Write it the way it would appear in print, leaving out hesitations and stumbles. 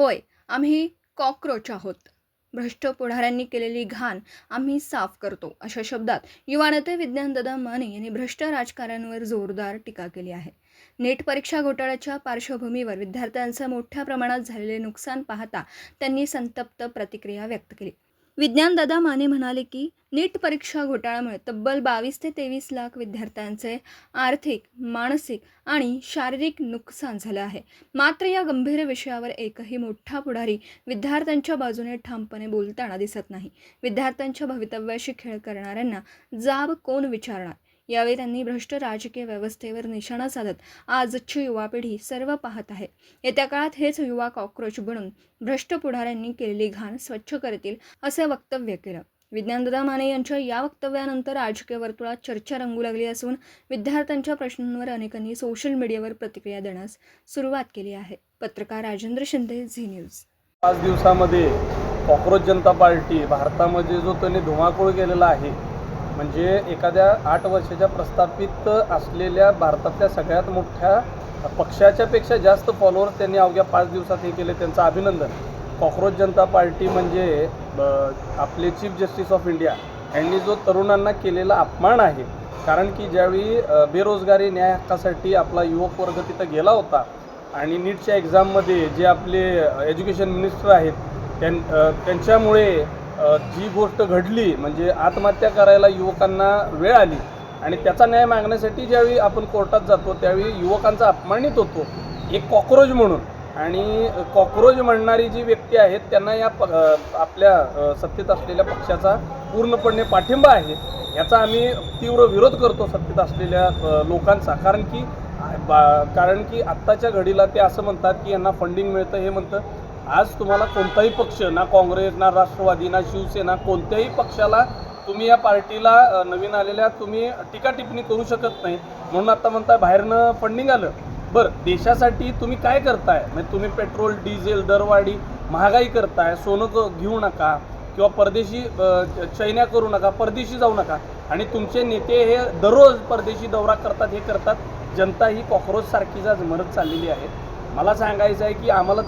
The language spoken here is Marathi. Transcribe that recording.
होय, आम्ही कॉकरोच आहोत. भ्रष्ट पुढाऱ्यांनी केलेली घाण आम्ही साफ करतो, अशा शब्दात युवा नेते विज्ञानदादा माने यांनी भ्रष्ट राजकारण्यांवर जोरदार टीका केली आहे. नीट परीक्षा घोटाळ्याच्या पार्श्वभूमीवर विद्यार्थ्यांचं मोठ्या प्रमाणात झालेले नुकसान पाहता त्यांनी संतप्त प्रतिक्रिया व्यक्त केली. विज्ञानदादा माने म्हणाले की नीट परीक्षा घोटाळ्यामुळे तब्बल 22 ते 23 लाख विद्यार्थ्यांचे आर्थिक, मानसिक आणि शारीरिक नुकसान झालं आहे. मात्र या गंभीर विषयावर एकही मोठा पुढारी विद्यार्थ्यांच्या बाजूने ठामपणे बोलताना दिसत नाही. विद्यार्थ्यांच्या भवितव्याशी खेळ करणाऱ्यांना जाब कोण विचारणार? यावेळी त्यांनी भ्रष्ट राजकीय व्यवस्थेवर निशाणा साधत आजची युवा पिढी सर्व पाहत आहे. येत्या काळात हेच युवा कॉकरोच बनून भ्रष्ट पुढाऱ्यांनी केलेली घाण स्वच्छ करतील, असे वक्तव्य केलं. विज्ञानदादा माने यांच्या या वक्तव्यानंतर राजकीय वर्तुळात चर्चा रंगू लागली असून विद्यार्थ्यांच्या प्रश्नांवर अनेकांनी सोशल मीडियावर प्रतिक्रिया देण्यास सुरुवात केली आहे. पत्रकार राजेंद्र शिंदे, झी न्यूज. 5 दिवसामध्ये कॉकरोच जनता पार्टी भारतामध्ये जो त्यांनी धुमाकूळ केलेला आहे, म्हणजे एखाद्या 8 वर्षाच्या प्रस्थापित असलेल्या भारतातल्या सगळ्यात मोठ्या पक्षाच्या पेक्षा जास्त फॉलोअर्स त्यांनी अवघ्या 5 दिवसात हे केले. त्यांचं अभिनंदन. कॉकरोच जनता पार्टी म्हणजे आपले चीफ जस्टिस ऑफ इंडिया यांनी जो तरुणांना केलेला अपमान आहे. कारण की ज्यावेळी बेरोजगारी न्याय हक्कासाठी आपला युवक वर्ग तिथं गेला होता आणि नीटच्या एक्झाममध्ये जे आपले एज्युकेशन मिनिस्टर आहेत त्यांच्यामुळे जी गोष्ट घडली, म्हणजे आत्महत्या करायला युवकांना वेळ आली आणि त्याचा न्याय मागण्यासाठी ज्यावेळी आपण कोर्टात जातो त्यावेळी युवकांचा अपमानित होतो एक कॉकरोच म्हणून. आणि कॉकरोच म्हणणारी जी व्यक्ती आहेत त्यांना या आपल्या सत्तेत असलेल्या पक्षाचा पूर्णपणे पाठिंबा आहे. याचा आम्ही तीव्र विरोध करतो सत्तेत असलेल्या लोकांचा. कारण की आत्ताच्या घडीला ते असं म्हणतात की यांना फंडिंग मिळतं. हे म्हणतं आज तुम्हाला कोणताही पक्ष, ना काँग्रेस, ना राष्ट्रवादी, ना शिवसेना, कोणत्याही पक्षाला तुम्ही या पार्टीला नवीन आलेल्या तुम्ही टीका टिप्पणी करू शकत नाही. म्हणून आता म्हणताय बाहेरनं फंडिंग आलं. बरं, देशासाठी तुम्ही काय करताय? म्हणजे तुम्ही पेट्रोल, डिझेल दरवाढी, महागाई करताय, सोनं घेऊ नका किंवा परदेशी चैन्या करू नका, परदेशी जाऊ नका. आणि तुमचे नेते हे दररोज परदेशी दौरा करतात, हे करतात. जनता ही कॉकरोच सारखीच मरत चाललेली आहे. मला सांगायचं आहे की आम्हाला